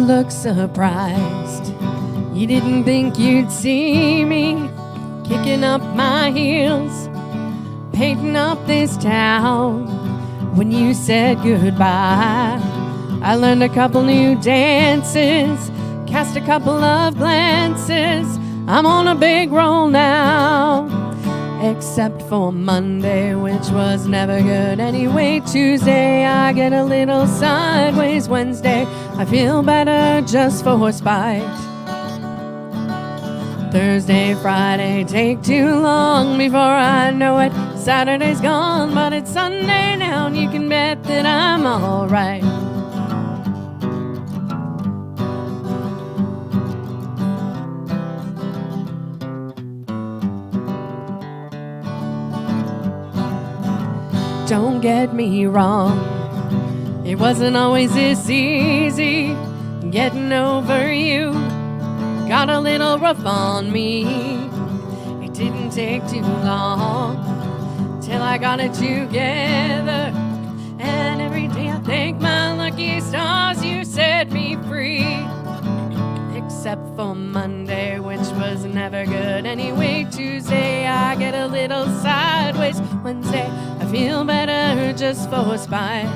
look surprised. You didn't think you'd see me kicking up my heels, painting up this town. When you said goodbye, I learned a couple new dances, cast a couple of glances. I'm on a big roll now, except for Monday, which was never good anyway. Tuesday, I get a little sideways. Wednesday, I feel better just for spite. Thursday, Friday, take too long before I know it. Saturday's gone, but it's Sunday now, and you can bet that I'm alright. Don't get me wrong, it wasn't always this easy getting over you. Got a little rough on me. It didn't take too long till I got it together. And every day I thank my lucky stars you set me free. Except for Monday, which was never good anyway. Tuesday, I get a little sideways. Wednesday, I feel better just for spite.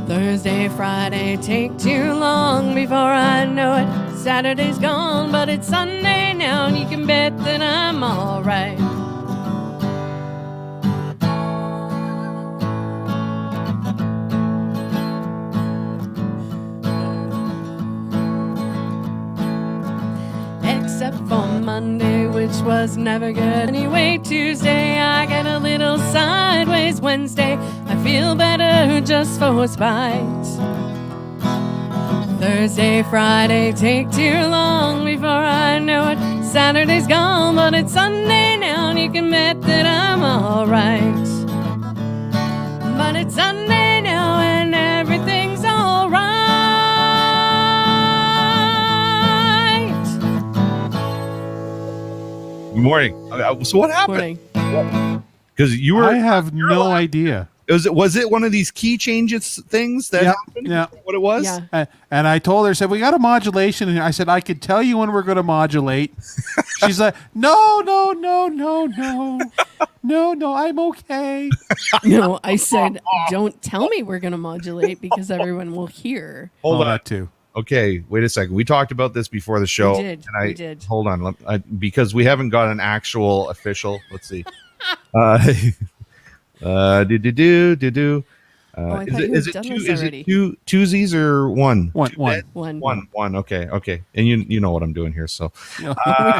Thursday, Friday, take too long before I know it. Saturday's gone, but it's Sunday now, and you can bet that I'm alright. Except for Monday, which was never good anyway. Tuesday, I get a little sideways. Wednesday, I feel better just for spite. Thursday, Friday, take too long before I know it. Saturday's gone, but it's Sunday now, and you can bet that I'm alright. But it's Sunday now, and everything's alright. Good morning. So what happened? Because you were. I have no idea. Was it one of these key changes things that happened? Yeah. What it was? Yeah. And I told her, I said, we got a modulation. And I said, I could tell you when we're going to modulate. She's like, no, I'm okay. No, I said, don't tell me we're going to modulate because everyone will hear. Hold on. That too. Okay, wait a second. We talked about this before the show. We did. Hold on. Because we haven't got an actual official. Let's see. I Is it two twosies or one? One. Okay. And you know what I'm doing here. So we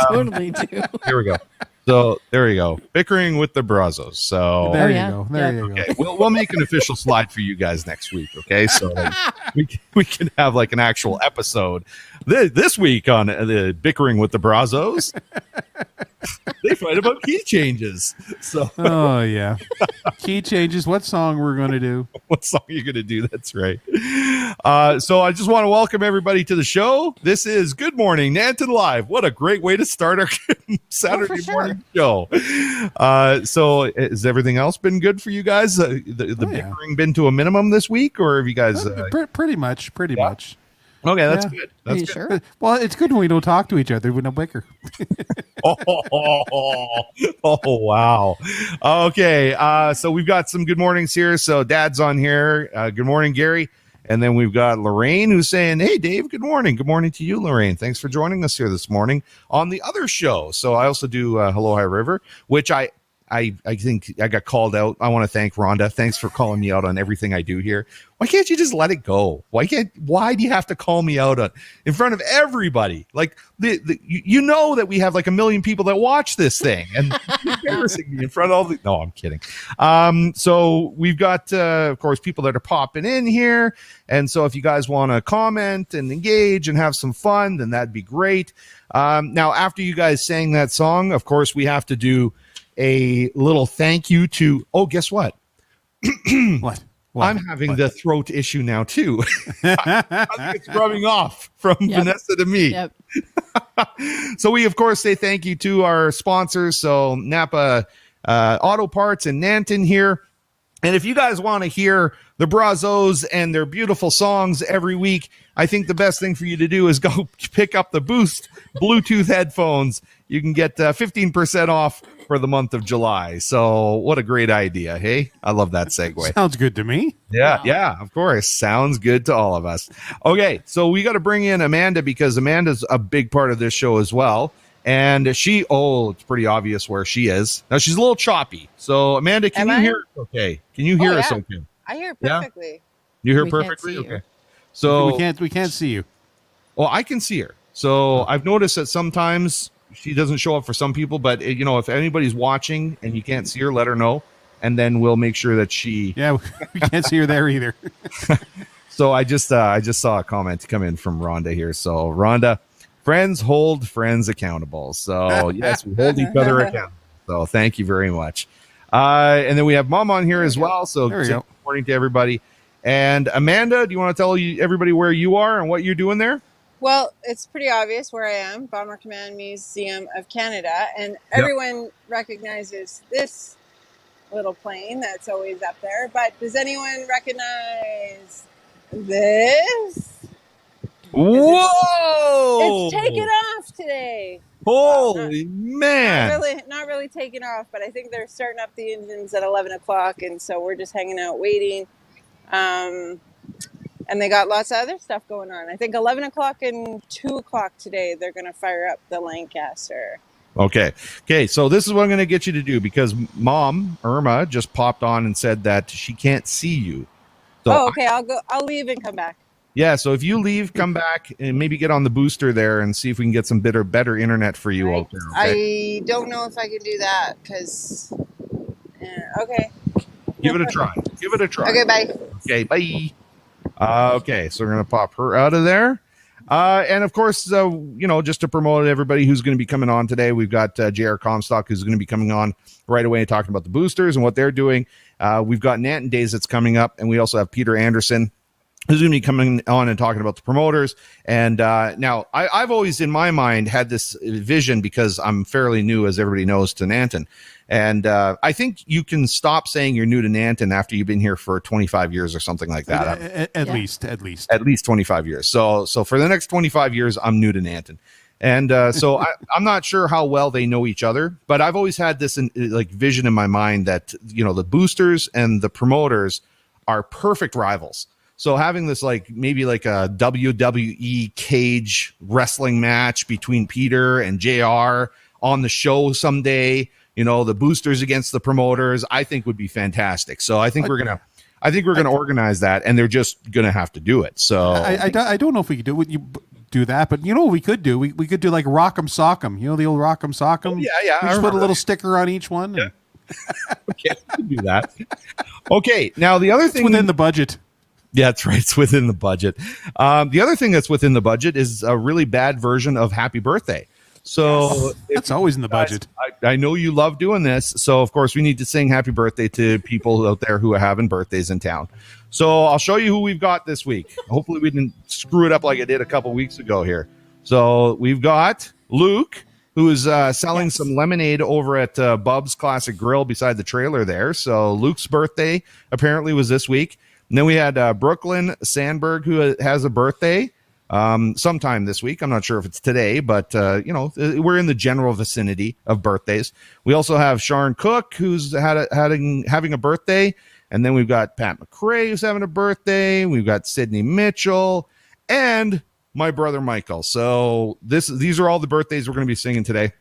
totally do. here we go. So there you go. Bickering with the Brazos. So There you go. okay. We'll make an official slide for you guys next week. Okay. So we can have like an actual episode this week on the Bickering with the Brazos. They fight about key changes. So oh yeah, key changes. What song we're going to do? What song are you going to do? That's right. So I just want to welcome everybody to the show. This is Good Morning Nanton Live. What a great way to start our Saturday morning show. So has everything else been good for you guys? The bickering been to a minimum this week, or have you guys? Pretty much. Okay, that's good. Are you sure? Well, it's good when we don't talk to each other. We don't bicker. Oh, wow. Okay, so we've got some good mornings here. So Dad's on here. Good morning, Gary. And then we've got Lorraine who's saying, hey, Dave, good morning. Good morning to you, Lorraine. Thanks for joining us here this morning on the other show. So I also do Hello High River, which I think I got called out. I want to thank Rhonda. Thanks for calling me out on everything I do here. Why can't you just let it go? Why do you have to call me out in front of everybody? Like you know that we have like 1 million people that watch this thing, and you're embarrassing me in front of all the. No, I'm kidding. So we've got of course people that are popping in here, and so if you guys want to comment and engage and have some fun, then that'd be great. Now after you guys sang that song, of course we have to do a little thank you to. Oh, guess what? What? I'm having the throat issue now too. I think it's rubbing off from Vanessa to me. Yep. So we of course say thank you to our sponsors. So Napa Auto Parts in Nanton here. And if you guys want to hear the Brazos and their beautiful songs every week, I think the best thing for you to do is go pick up the Boost Bluetooth headphones. You can get 15% off for the month of July. So what a great idea. Hey, I love that segue. Sounds good to me. Yeah, yeah, of course. Sounds good to all of us. Okay, so we got to bring in Amanda because Amanda's a big part of this show as well. And it's pretty obvious where she is. Now, she's a little choppy. So, Amanda, can you hear us okay? Can you hear us okay? I hear perfectly. Yeah? You hear We can't perfectly? see you. Okay. So, We can't see you. well, I can see her. So, I've noticed that sometimes she doesn't show up for some people, but if anybody's watching and you can't see her, let her know. And then we'll make sure that she. Yeah, we can't see her there either. So I just saw a comment come in from Rhonda here. So Rhonda, friends hold friends accountable. So yes, we hold each other accountable. So thank you very much. And then we have Mom on here as well. So There we good go. morning to everybody. And Amanda, do you want to tell everybody where you are and what you're doing there? Well, it's pretty obvious where I am, Bomber Command Museum of Canada, and everyone recognizes this little plane that's always up there. But does anyone recognize this? Whoa! It's taken off today. Holy man! Not really taken off, but I think they're starting up the engines at 11 o'clock, and so we're just hanging out waiting. And they got lots of other stuff going on. I think 11 o'clock and 2 o'clock today, they're going to fire up the Lancaster. Okay. So this is what I'm going to get you to do because Mom, Irma, just popped on and said that she can't see you. So okay. I'll leave and come back. Yeah, so if you leave, come back and maybe get on the booster there and see if we can get some better internet for you out there. Okay? I don't know if I can do that because. Okay. Give it a try. Okay, bye. Okay, bye. Okay, so we're going to pop her out of there. And of course, just to promote everybody who's going to be coming on today, we've got JR Comstock who's going to be coming on right away and talking about the boosters and what they're doing. We've got Nanton Days that's coming up, and we also have Peter Anderson who's going to be coming on and talking about the promoters. And now I've always in my mind had this vision because I'm fairly new, as everybody knows, to Nanton. And I think you can stop saying you're new to Nanton after you've been here for 25 years or something like that. At least 25 years. So for the next 25 years, I'm new to Nanton. And so I'm not sure how well they know each other, but I've always had this vision in my mind that, the boosters and the promoters are perfect rivals. So having this maybe a WWE cage wrestling match between Peter and JR on the show someday, the boosters against the promoters, I think would be fantastic. So I think we're gonna organize that, and they're just gonna have to do it. So I don't know if we could do that, but what we could do? We could do like Rock'em Sock'em. The old Rock'em Sock'em. Oh, yeah. We just put a little sticker on each one. Yeah. Okay, we can do that. Okay, now the other thing within the budget. Yeah, that's right. It's within the budget. The other thing that's within the budget is a really bad version of Happy Birthday. So that's always in the budget. I know you love doing this. So, of course, we need to sing happy birthday to people out there who are having birthdays in town. So I'll show you who we've got this week. Hopefully we didn't screw it up like I did a couple weeks ago here. So we've got Luke, who is selling some lemonade over at Bub's Classic Grill beside the trailer there. So Luke's birthday apparently was this week. And then we had Brooklyn Sandberg, who has a birthday sometime this week. I'm not sure if it's today, but, we're in the general vicinity of birthdays. We also have Sharon Cook, who's having a birthday. And then we've got Pat McRae, who's having a birthday. We've got Sydney Mitchell and my brother Michael. So these are all the birthdays we're going to be singing today.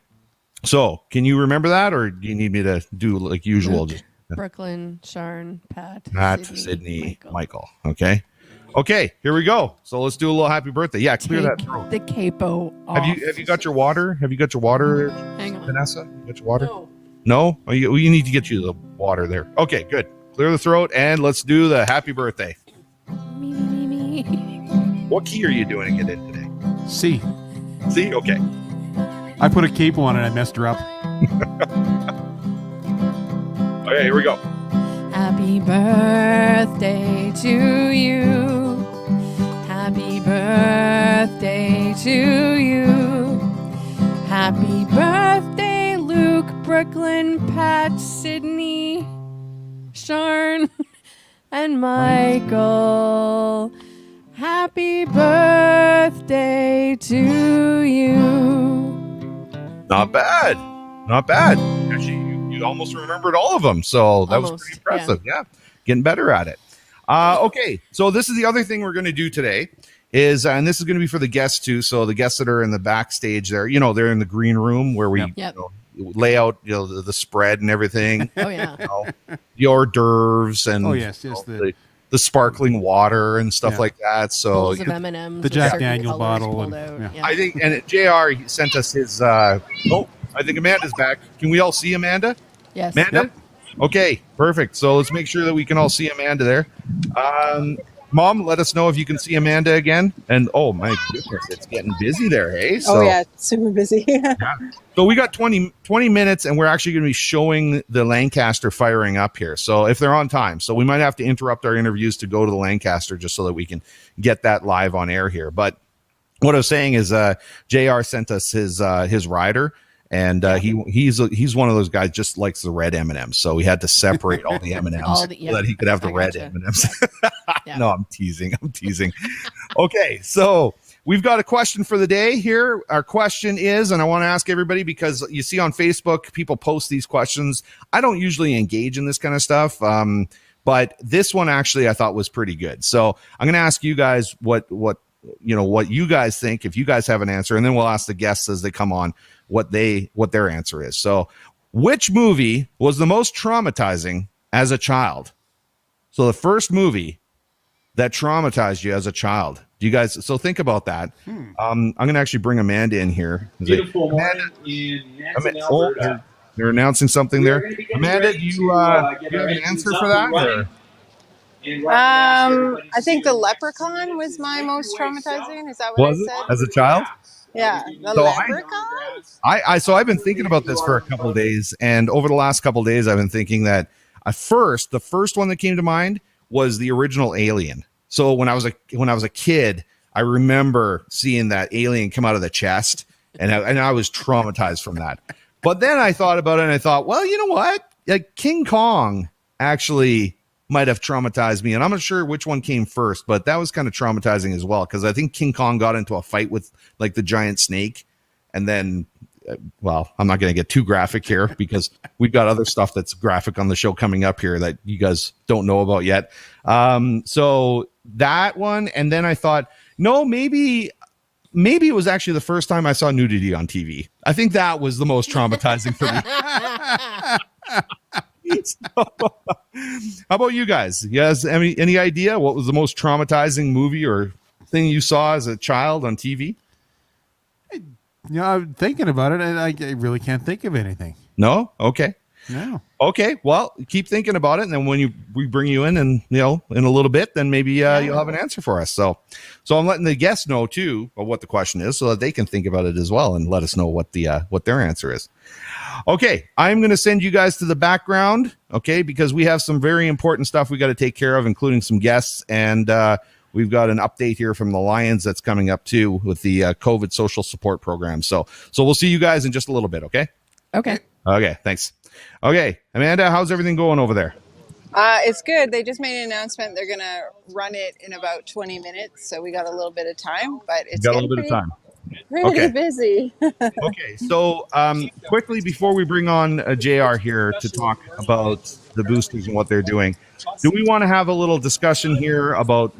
So can you remember that, or do you need me to do like usual? Just Brooklyn, Sharon, Pat, Sydney, Michael. Okay, here we go. So let's do a little happy birthday. Yeah, clear that throat. The capo off. Have you got your water? Have you got your water? Hang on, Vanessa. You got your water? No. Oh, you need to get you the water there. Okay, good. Clear the throat and let's do the happy birthday. Me. What key are you doing it in today? C. Okay. I put a capo on it. I messed her up. Okay, here we go. Happy birthday to you. Happy birthday to you. Happy birthday, Luke, Brooklyn, Pat, Sydney, Sharn and Michael. Happy birthday to you. Not bad. Not bad. Actually, you almost remembered all of them. So that was pretty impressive. Yeah. Getting better at it. Okay. So this is the other thing we're going to do today is, and this is going to be for the guests too. So the guests that are in the backstage there, they're in the green room where we lay out, the spread and everything. Oh yeah. The hors d'oeuvres and the sparkling water and stuff like that. So bowls of M&Ms, the Jack Daniel bottle. I think, and JR sent us his, I think Amanda's back. Can we all see Amanda? Yes. Amanda? Yep. Okay, perfect. So let's make sure that we can all see Amanda there. Mom, let us know if you can see Amanda again. And oh my goodness, it's getting busy there, hey? So, super busy. So we got 20 minutes, and we're actually going to be showing the Lancaster firing up here. So if they're on time, so we might have to interrupt our interviews to go to the Lancaster just so that we can get that live on air here. But what I was saying is, JR sent us his rider. And he's one of those guys just likes the red M&Ms, so we had to separate all the M&Ms so that he could have the red M&Ms. No, I'm teasing. Okay, so we've got a question for the day here. Our question is, and I want to ask everybody because you see on Facebook people post these questions. I don't usually engage in this kind of stuff, but this one actually I thought was pretty good. So I'm going to ask you guys what you guys think, if you guys have an answer, and then we'll ask the guests as they come on what their answer is. So which movie was the most traumatizing as a child? So the first movie that traumatized you as a child. Do you guys, so think about that. I'm going to actually bring Amanda in here. Beautiful morning in Nanton, Alberta. They're announcing something there. Amanda, do you have an answer for that? I think the Leprechaun was my most traumatizing. Is that what I said? As a child? Yeah, the Leprechaun. So I've been thinking about this for a couple of days, and over the last couple of days, I've been thinking that the first one that came to mind was the original Alien. So when I was a kid, I remember seeing that alien come out of the chest, and I was traumatized from that. But then I thought about it, and I thought, well, you know what? Like King Kong actually might have traumatized me, and I'm not sure which one came first, but that was kind of traumatizing as well, because I think King Kong got into a fight with like the giant snake, and then well, I'm not going to get too graphic here because we've got other stuff that's graphic on the show coming up here that you guys don't know about yet. So that one, and then I thought, no, maybe it was actually the first time I saw nudity on TV. I think that was the most traumatizing for me. So, how about you guys? You guys have any idea what was the most traumatizing movie or thing you saw as a child on TV? I'm thinking about it, and I really can't think of anything. No? Okay. No. Okay. Well, keep thinking about it, and then when we bring you in, and in a little bit, then maybe you'll have an answer for us. So I'm letting the guests know too of what the question is, so that they can think about it as well and let us know what their answer is. Okay, I'm going to send you guys to the background, okay, because we have some very important stuff we got to take care of, including some guests, and we've got an update here from the Lions that's coming up too with the COVID social support program. So we'll see you guys in just a little bit, okay? Okay. Okay, thanks. Okay, Amanda, how's everything going over there? It's good. They just made an announcement. They're going to run it in about 20 minutes, so we got a little bit of time, but it's got a little bit of time. Pretty busy. Okay, so quickly before we bring on JR here to talk about the boosters and what they're doing, do we want to have a little discussion here about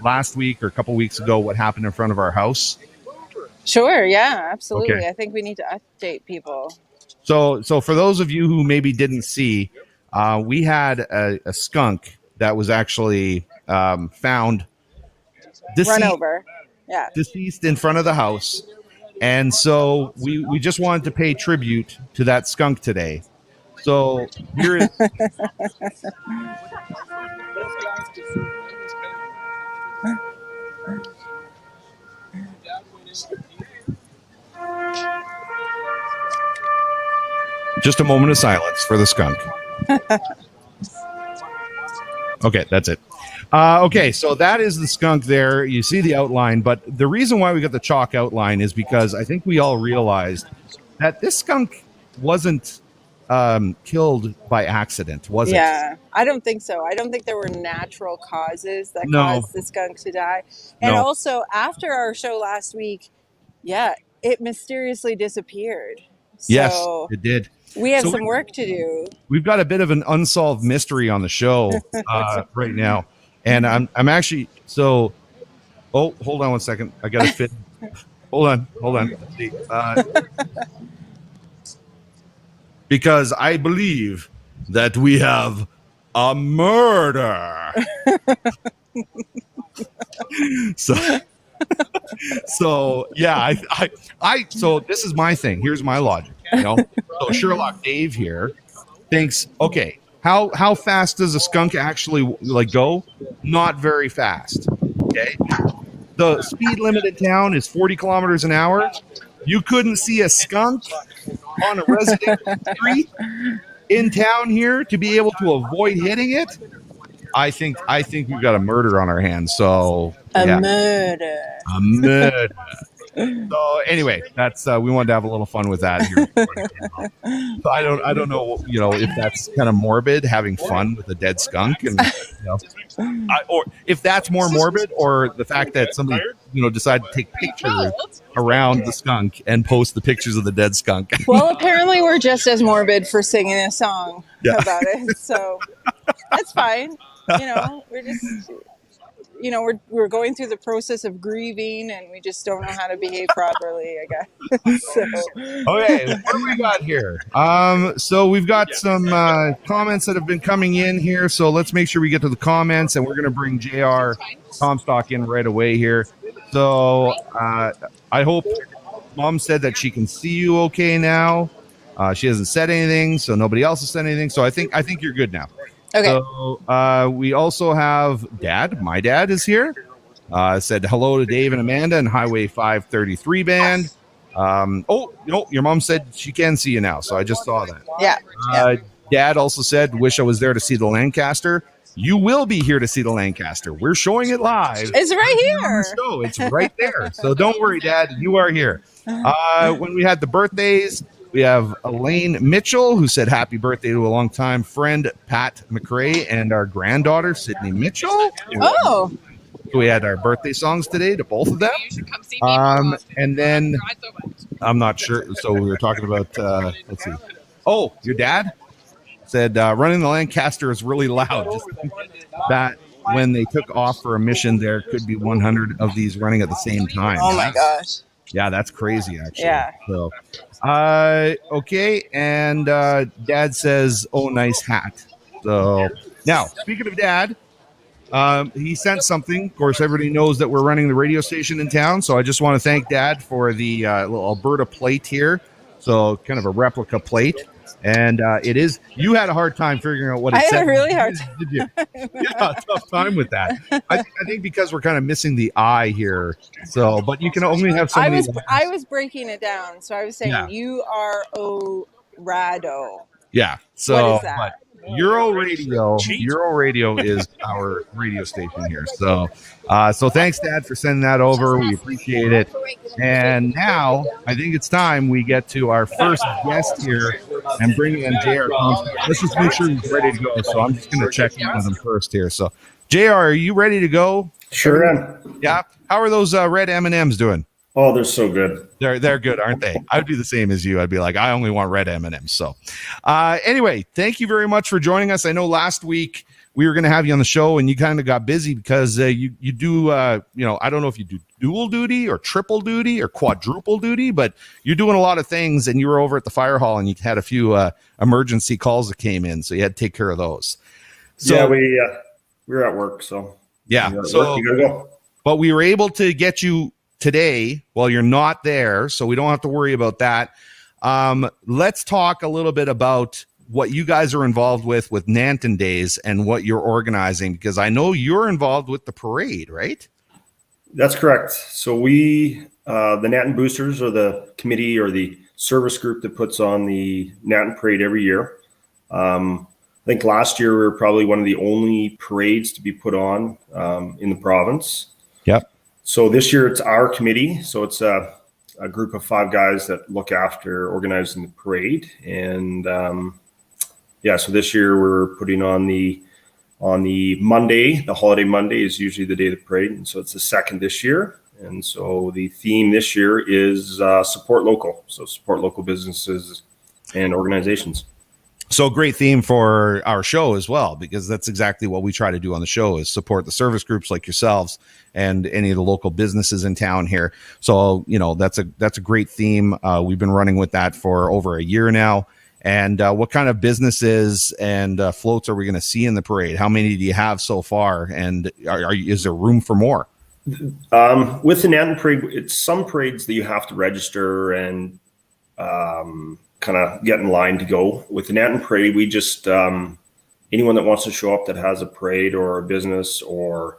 last week or a couple weeks ago what happened in front of our house? Sure, yeah, absolutely. Okay. I think we need to update people. So for those of you who maybe didn't see, we had a skunk that was actually found Run over. Yeah. Deceased in front of the house. And so we just wanted to pay tribute to that skunk today. So here is just a moment of silence for the skunk. Okay, that's it. Okay, so that is the skunk there. You see the outline, but the reason why we got the chalk outline is because I think we all realized that this skunk wasn't killed by accident, was it? Yeah, I don't think so. I don't think there were natural causes that No. caused the skunk to die. And No. also, after our show last week, yeah, it mysteriously disappeared. Yes, So it did. we have So some work to do. We've got a bit of an unsolved mystery on the show right now, and I'm actually so. Oh, hold on one second. I got to fit. Hold on. Let's see. Because I believe that we have a murder. So yeah, so this is my thing. Here's my logic. So Sherlock Dave here thinks, okay, how fast does a skunk actually go? Not very fast. Okay, the speed limit in town is 40 kilometers an hour. You couldn't see a skunk on a residential street in town here to be able to avoid hitting it. I think we've got a murder on our hands. So A murder. A murder. So anyway, that's we wanted to have a little fun with that here. So I don't know, if that's kind of morbid, having fun with a dead skunk, and or if that's more morbid, or the fact that somebody decided to take pictures around the skunk and post the pictures of the dead skunk. Well, apparently we're just as morbid for singing a song about it, so that's fine. We're just. We're going through the process of grieving, and we just don't know how to behave properly, I guess. So. Okay, what do we got here? So we've got some comments that have been coming in here. So let's make sure we get to the comments, and we're going to bring JR Comstock in right away here. So I hope Mom said that she can see you okay now. She hasn't said anything, so nobody else has said anything. So I think you're good now. Okay. So we also have Dad. My dad is here. Said hello to Dave and Amanda and Highway 533 band. Your mom said she can see you now, so I just saw that. Yeah. Dad also said, wish I was there to see the Lancaster. You will be here to see the Lancaster. We're showing it live. It's right here. So it's right there. So don't worry, Dad. You are here. When we had the birthdays, we have Elaine Mitchell, who said happy birthday to a longtime friend, Pat McRae, and our granddaughter, Sydney Mitchell. Oh. We had our birthday songs today to both of them. And then, I'm not sure. So we were talking about, let's see. Oh, your dad said running the Lancaster is really loud. Just that when they took off for a mission, there could be 100 of these running at the same time. Oh, my gosh. Yeah, that's crazy, actually. Yeah. So, okay. And Dad says, oh, nice hat. So now, speaking of Dad, he sent something. Of course, everybody knows that we're running the radio station in town. So I just want to thank Dad for the little Alberta plate here. So kind of a replica plate. And it is, you had a hard time figuring out what it said. I had a really hard time. Did you? Yeah, tough time with that. I think because we're kind of missing the I here. So, but you can only have so many. I was breaking it down. So I was saying, you are Rado. Yeah. So, what is that? But Euro Radio is our radio station here. So, so thanks, Dad, for sending that over. We appreciate it. And now I think it's time we get to our first guest here and bring in JR. Let's just make sure he's ready to go. So I'm just going to check in with him first here. So, JR, are you ready to go? Sure am. Yeah. How are those red M&Ms doing? Oh, they're so good. They're good, aren't they? I'd be the same as you. I'd be like, I only want red M&Ms. So anyway, thank you very much for joining us. I know last week we were going to have you on the show and you kind of got busy because you do, I don't know if you do dual duty or triple duty or quadruple duty, but you're doing a lot of things and you were over at the fire hall and you had a few emergency calls that came in. So you had to take care of those. So, yeah, we were at work. So yeah, you gotta go. But we were able to get you today while you're not there, so we don't have to worry about that. Let's talk a little bit about what you guys are involved with Nanton Days and what you're organizing, because I know you're involved with the parade, right? That's correct. So we, the Nanton Boosters, are the committee or the service group that puts on the Nanton Parade every year. I think last year we were probably one of the only parades to be put on in the province. Yep. So this year it's our committee. So it's a group of 5 guys that look after organizing the parade. And so this year we're putting on the Monday. The holiday Monday is usually the day of the parade, and so it's the second this year. And so the theme this year is support local. So support local businesses and organizations. So great theme for our show as well, because that's exactly what we try to do on the show is support the service groups like yourselves and any of the local businesses in town here. So, that's a great theme. We've been running with that for over a year now. And what kind of businesses and floats are we going to see in the parade? How many do you have so far? And is there room for more? With the Nanton Parade, it's some parades that you have to register and kind of get in line to go. With the Nanton Parade, we just anyone that wants to show up that has a parade or a business or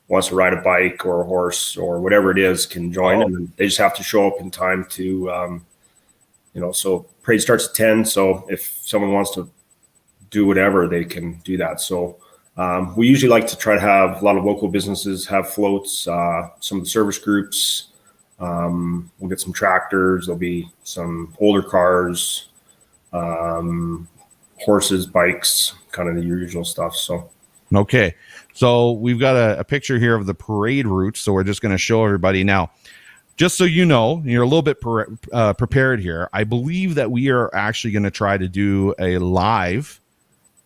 wants to ride a bike or a horse or whatever it is can join, and they just have to show up in time to so parade starts at 10. So if someone wants to do whatever, they can do that. So we usually like to try to have a lot of local businesses have floats, some of the service groups. We'll get some tractors. There'll be some older cars, horses, bikes, kind of the usual stuff. So, okay. So we've got a picture here of the parade route. So we're just going to show everybody now. Just so you know, you're a little bit prepared here. I believe that we are actually going to try to do a live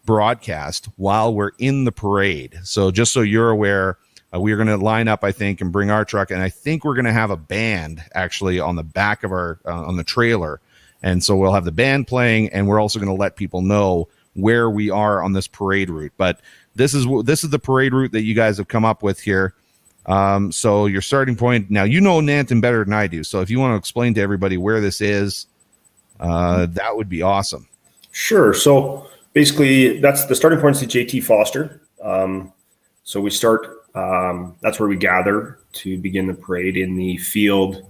broadcast while we're in the parade. So just so you're aware, we are going to line up, I think, and bring our truck. And I think we're going to have a band actually on the back of our on the trailer. And so we'll have the band playing, and we're also going to let people know where we are on this parade route. But this is the parade route that you guys have come up with here. So your starting point now, Nanton better than I do. So if you want to explain to everybody where this is, that would be awesome. Sure. So basically that's the starting point is the JT Foster. So we start, that's where we gather to begin the parade in the field,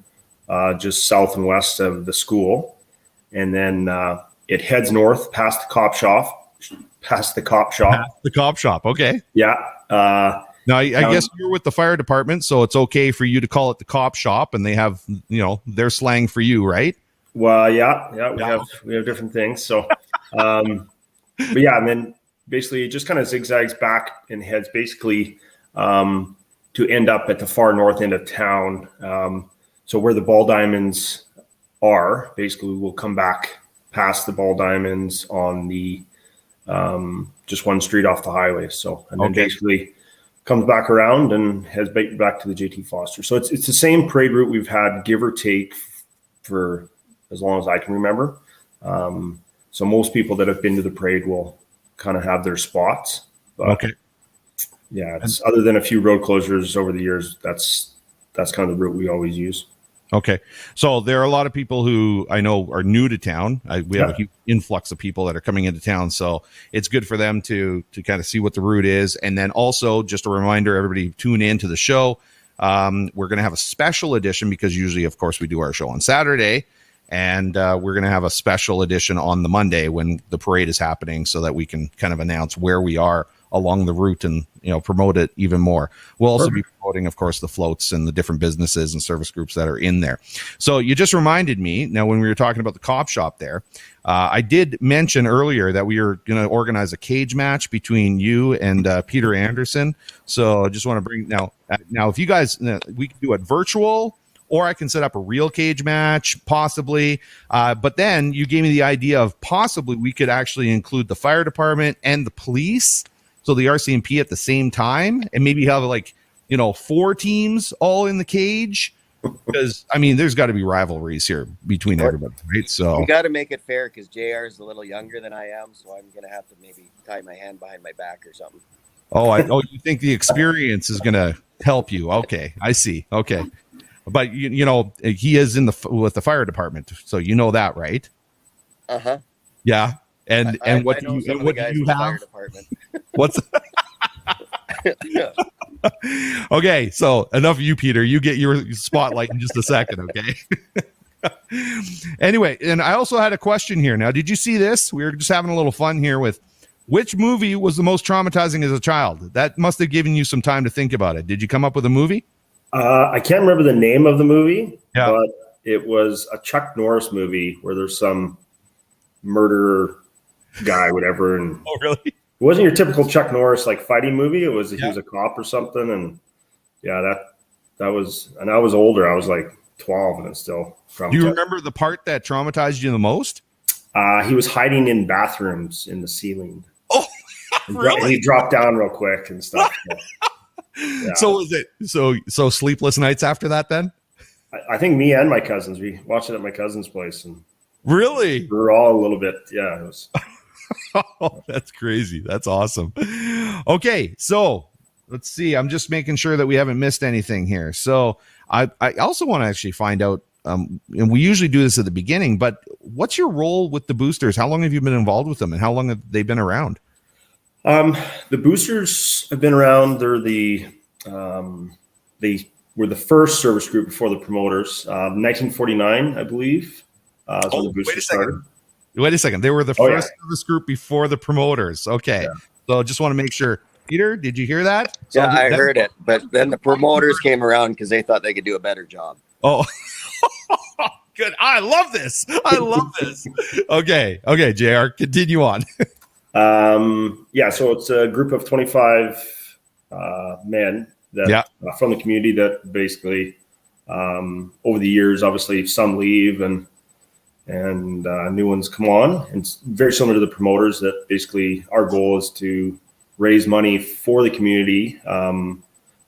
just south and west of the school. And then, it heads north past the cop shop. Okay. Yeah. Now, I guess you're with the fire department, so it's okay for you to call it the cop shop, and they have, their slang for you, right? Well, yeah, we have different things. So, but yeah, and then basically it just kind of zigzags back and heads basically to end up at the far north end of town. So where the ball diamonds are, basically we'll come back past the ball diamonds on the just one street off the highway. So, and then basically comes back around and heads back to the JT Foster. So it's the same parade route we've had, give or take, for as long as I can remember. So most people that have been to the parade will kind of have their spots. But yeah, it's, other than a few road closures over the years, that's kind of the route we always use. Okay. So there are a lot of people who I know are new to town. We have a huge influx of people that are coming into town. So it's good for them to kind of see what the route is. And then also just a reminder, everybody tune in to the show. We're going to have a special edition because usually, of course, we do our show on Saturday. And we're going to have a special edition on the Monday when the parade is happening so that we can kind of announce where we are along the route and, promote it even more. We'll also be promoting, of course, the floats and the different businesses and service groups that are in there. So you just reminded me now when we were talking about the cop shop there, I did mention earlier that we were going to organize a cage match between you and Peter Anderson. So I just want to bring now if you guys, we can do it virtual, or I can set up a real cage match, possibly. But then you gave me the idea of possibly we could actually include the fire department and the police, so the RCMP at the same time, and maybe have 4 teams all in the cage. Because there's got to be rivalries here between everybody, right? So you got to make it fair because JR is a little younger than I am, so I'm gonna have to maybe tie my hand behind my back or something. You think the experience is gonna help you? Okay, I see. Okay. But he is with the fire department, so you know that, right? Yeah, and what do you have? What's okay? So enough of you, Peter. You get your spotlight in just a second, okay? Anyway, and I also had a question here. Now, did you see this? We were just having a little fun here with which movie was the most traumatizing as a child. That must have given you some time to think about it. Did you come up with a movie? I can't remember the name of the movie, but it was a Chuck Norris movie where there's some murderer guy, whatever, and Oh, really? it wasn't your typical Chuck Norris like fighting movie. It was he was a cop or something, and yeah, that was. And I was older. I was like 12, and it's still. Do you remember the part that traumatized you the most? He was hiding in bathrooms in the ceiling. Oh, really? He dropped down real quick and stuff. Yeah. So was it so sleepless nights after that then? I think me and my cousins, we watched it at my cousin's place, and Really? we were all a little bit, yeah. It was. Oh, that's crazy. That's awesome. Okay, so let's see. I'm just making sure that we haven't missed anything here. So I also want to actually find out, and we usually do this at the beginning, but what's your role with the boosters? How long have you been involved with them, and how long have they been around? The boosters have been around. They're they were the first service group before the promoters. 1949, I believe. Is when the boosters started. Wait a second. They were the first service group before the promoters. Okay. Yeah. So just want to make sure. Peter, did you hear that? Yeah, I heard it. But then the promoters came around because they thought they could do a better job. Oh, good. I love this. I love this. Okay. Okay, JR, continue on. Yeah, so it's a group of 25 men that from the community that basically over the years, obviously some leave and new ones come on. And it's very similar to the promoters that basically our goal is to raise money for the community,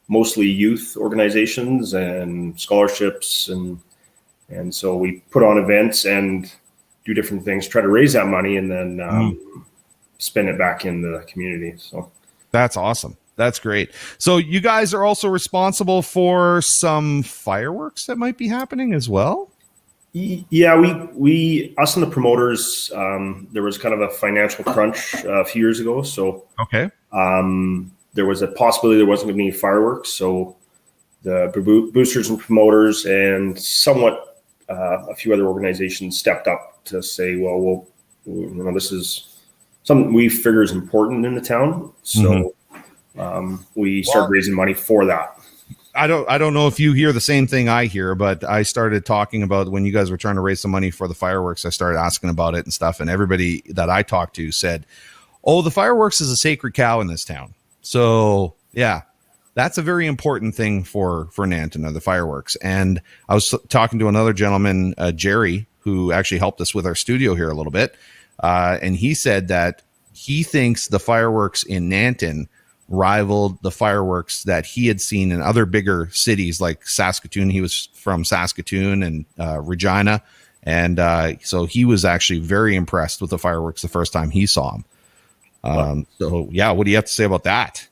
mostly youth organizations and scholarships. And so we put on events and do different things, try to raise that money and then spend it back in the community. So that's awesome. That's great. So you guys are also responsible for some fireworks that might be happening as well? Yeah, we us and the promoters, there was kind of a financial crunch a few years ago. So okay, there was a possibility there wasn't going to be any fireworks. So the boosters and promoters and somewhat a few other organizations stepped up to say, well, this is something we figure is important in the town. So we started raising money for that. I don't know if you hear the same thing I hear, but I started talking about when you guys were trying to raise some money for the fireworks. I started asking about it and stuff, and everybody that I talked to said, "Oh, the fireworks is a sacred cow in this town." So yeah, that's a very important thing for Nanton, the fireworks. And I was talking to another gentleman, Jerry, who actually helped us with our studio here a little bit, and he said that he thinks the fireworks in Nanton rivaled the fireworks that he had seen in other bigger cities like Saskatoon. He was from Saskatoon and Regina. And so he was actually very impressed with the fireworks the first time he saw them. So, yeah, what do you have to say about that?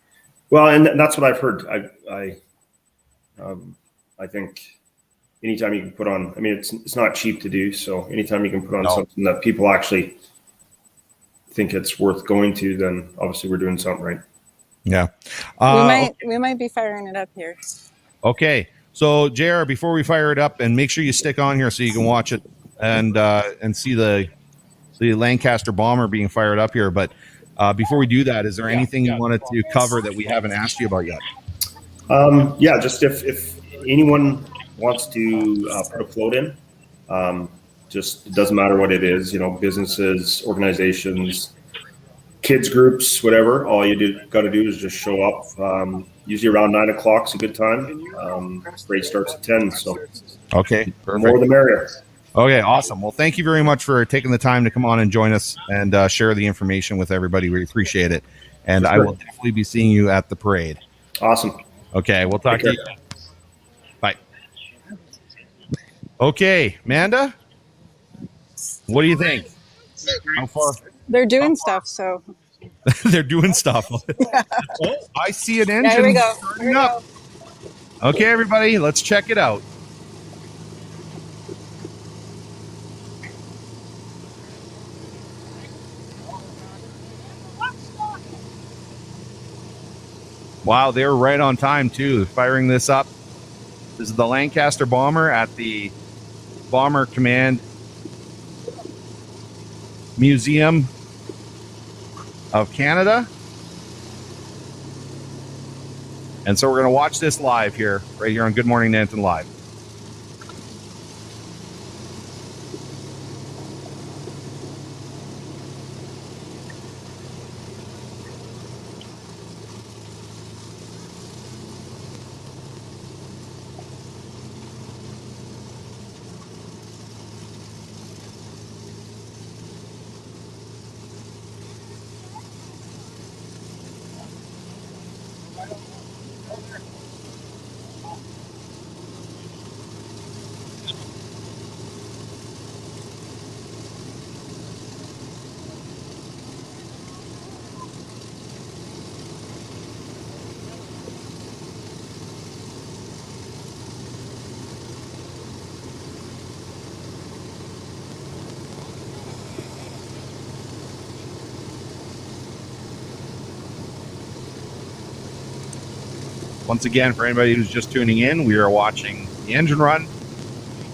Well, and that's what I've heard. I think anytime you can put on, I mean, it's not cheap to do. So anytime you can put on something that people actually think it's worth going to, then obviously we're doing something right. Yeah. We might be firing it up here. Okay. So JR, before we fire it up, and make sure you stick on here so you can watch it and see the Lancaster bomber being fired up here. But before we do that, is there anything you wanted to cover that we haven't asked you about yet? Yeah, just if anyone wants to put a float in, just it doesn't matter what it is, businesses, organizations, kids groups, whatever. All you got to do is just show up. Usually around 9 o'clock is a good time. Parade starts at 10. So okay, perfect. More the merrier. Okay, awesome. Well, thank you very much for taking the time to come on and join us and share the information with everybody. We appreciate it. And I will definitely be seeing you at the parade. Awesome. Okay, we'll talk to you. Bye. Okay, Amanda, what do you think? How far? They're doing stuff, so. They're doing stuff. Oh, I see an engine. Here we go. Here we go. Okay, everybody, let's check it out. Wow, they're right on time, too, firing this up. This is the Lancaster bomber at the Bomber Command Museum of Canada. And so we're going to watch this live here, right here on Good Morning Nanton Live. Once again, for anybody who's just tuning in, we are watching the engine run,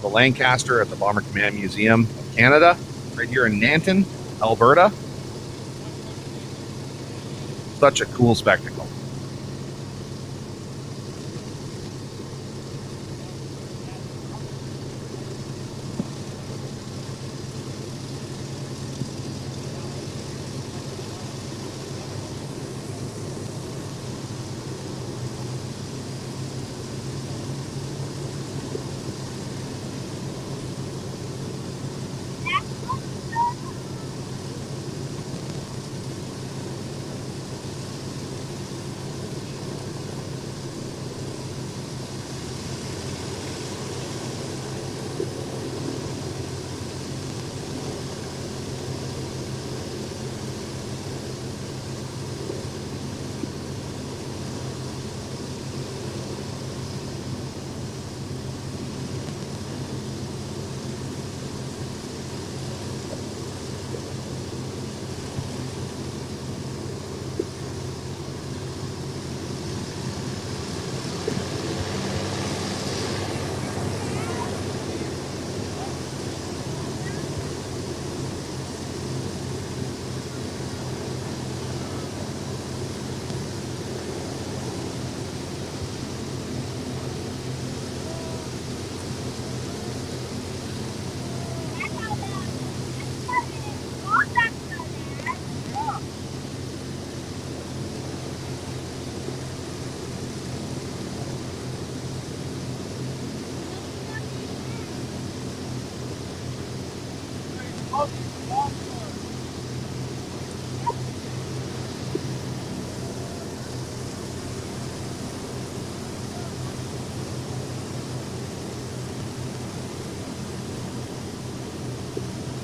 the Lancaster at the Bomber Command Museum of Canada, right here in Nanton, Alberta. Such a cool spectacle.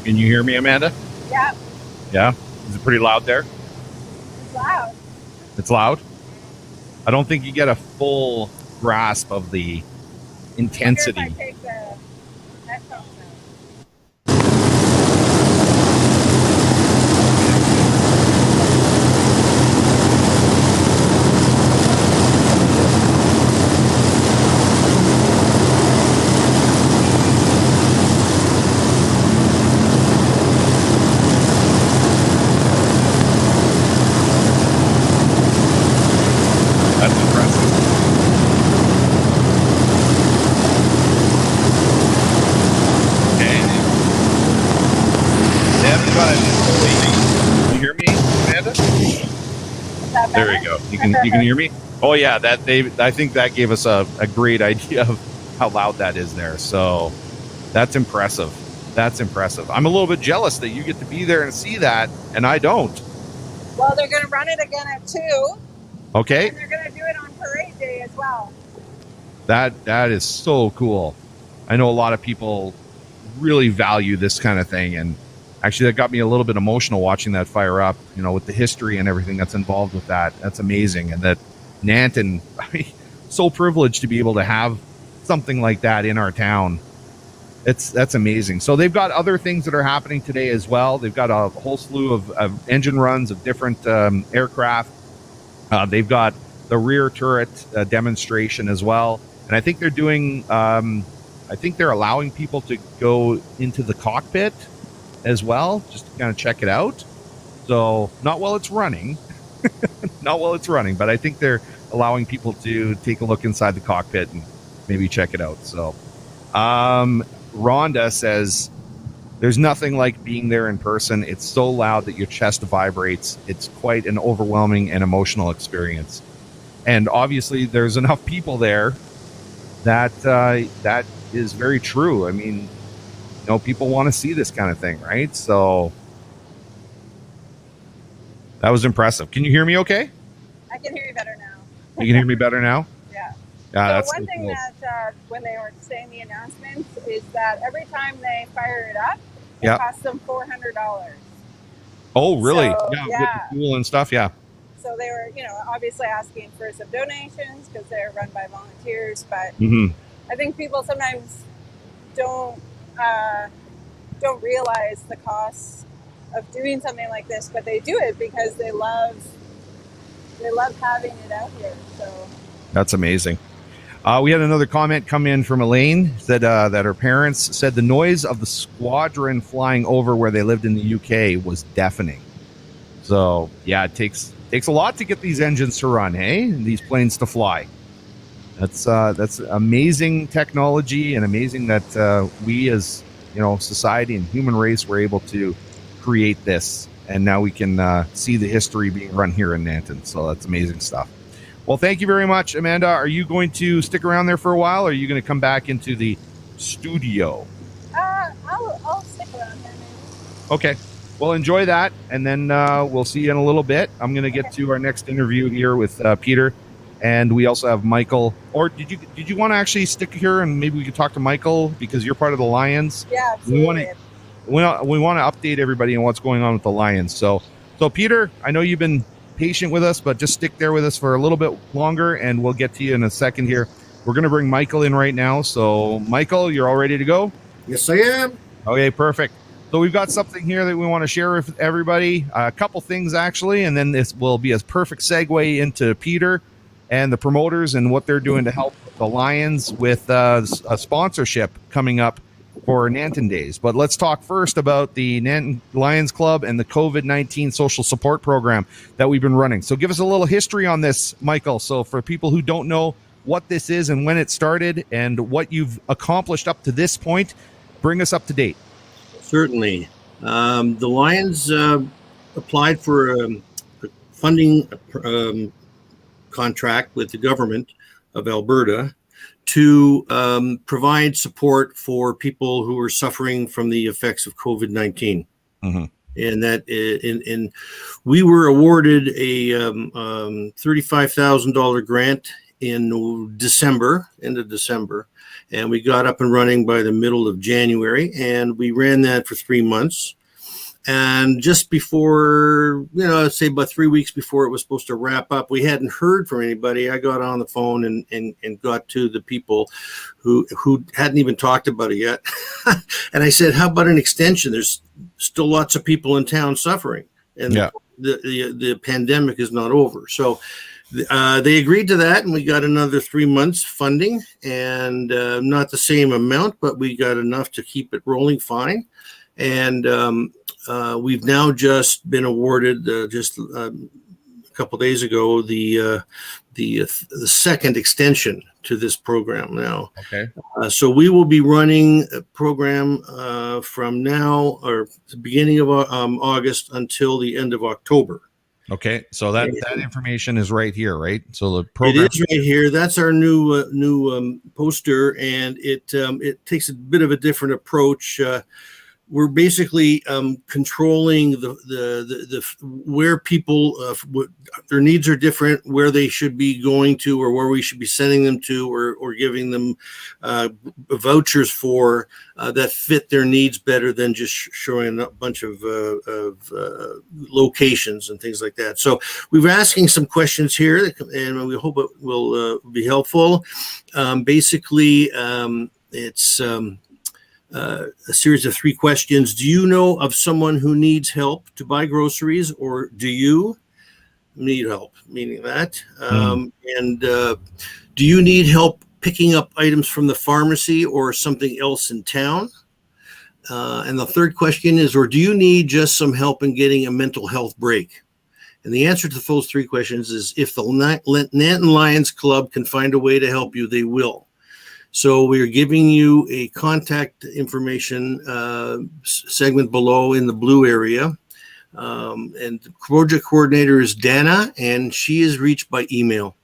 Can you hear me, Amanda? Yeah, Yeah? Is it pretty loud there? it's loud. It's loud? I don't think you get a full grasp of the intensity. I wonder if I take the headphones out. That's impressive. Okay. They haven't got it. Can you hear me, Amanda? Is that There better? you go. You can hear me? Oh yeah, I think that gave us a great idea of how loud that is there. So that's impressive. That's impressive. I'm a little bit jealous that you get to be there and see that, and I don't. Well, they're going to run it again at 2, Okay. and they're going to do it on parade day as well. That is so cool. I know a lot of people really value this kind of thing, and actually that got me a little bit emotional watching that fire up, with the history and everything that's involved with that. That's amazing. And that Nanton, so privileged to be able to have something like that in our town. That's amazing. So they've got other things that are happening today as well. They've got a whole slew of engine runs of different aircraft. They've got the rear turret demonstration as well. And I think they're doing, I think they're allowing people to go into the cockpit as well, just to kind of check it out. So not while it's running, but I think they're allowing people to take a look inside the cockpit and maybe check it out. So Rhonda says, there's nothing like being there in person. It's so loud that your chest vibrates. It's quite an overwhelming and emotional experience. And obviously there's enough people there that that is very true. I mean, people want to see this kind of thing, right? So that was impressive. Can you hear me okay? I can hear you better now. You can hear me better now? Yeah. Yeah, So that's one so thing cool. that when they were saying the announcements is that every time they fire it up, it Yeah. costs them $400. Oh, really? So Yeah, with the yeah, fuel and stuff. Yeah. so they were, obviously asking for some donations because they're run by volunteers. But Hmm. I think people sometimes don't uh, don't realize the costs of doing something like this, but they do it because they love having it out here. So That's amazing. We had another comment come in from Elaine, said that her parents said the noise of the squadron flying over where they lived in the UK was deafening. So yeah, it takes a lot to get these engines to run, hey, and these planes to fly. That's amazing technology, and amazing that we as society and human race were able to create this, and now we can see the history being run here in Nanton. So that's amazing stuff. Well, thank you very much, Amanda. Are you going to stick around there for a while, or are you going to come back into the studio? I'll stick around here maybe. Okay. Well, enjoy that, and then we'll see you in a little bit. I'm going to get to our next interview here with Peter, and we also have Michael. Or did you want to actually stick here and maybe we could talk to Michael because you're part of the Lions? Yeah, We want absolutely. to update everybody on what's going on with the Lions. So Peter, I know you've been patient with us, but just stick there with us for a little bit longer, and we'll get to you in a second here. We're going to bring Michael in right now. So Michael, you're all ready to go? Yes, I am. Okay, perfect. So we've got something here that we want to share with everybody. A couple things, actually, and then this will be a perfect segue into Peter and the promoters and what they're doing to help the Lions with a sponsorship coming up for Nanton Days. But let's talk first about the Nanton Lions Club and the COVID-19 social support program that we've been running. So give us a little history on this, Michael. So for people who don't know what this is and when it started and what you've accomplished up to this point, bring us up to date. Certainly. The Lions applied for a funding contract with the government of Alberta to provide support for people who are suffering from the effects of COVID-19. Mm-hmm. And that, we were awarded a $35,000 grant in end of December, and we got up and running by the middle of January, and we ran that for 3 months. And just before, I'd say about 3 weeks before it was supposed to wrap up, we hadn't heard from anybody. I got on the phone and got to the people who hadn't even talked about it yet. And I said, how about an extension? There's still lots of people in town suffering, and the pandemic is not over. So they agreed to that, and we got another 3 months funding, and not the same amount, but we got enough to keep it rolling fine. And we've now just been awarded just a couple days ago the second extension to this program now. Okay. So we will be running a program from now, or the beginning of August until the end of October. Okay, so that information is right here, right? So the program, it is right here. That's our new poster, and it takes a bit of a different approach. We're basically controlling the where people their needs are different, where they should be going to, or where we should be sending them to, or giving them vouchers for that fit their needs better than just showing a bunch of locations and things like that. So we're asking some questions here, and we hope it will be helpful. Basically, it's a series of 3 questions. Do you know of someone who needs help to buy groceries, or do you need help? Meaning that. And do you need help picking up items from the pharmacy or something else in town? And the third question is, or do you need just some help in getting a mental health break? And the answer to those 3 questions is, if the Nanton Lions Club can find a way to help you, they will. So we're giving you a contact information segment below in the blue area. And the project coordinator is Dana, and she is reached by email.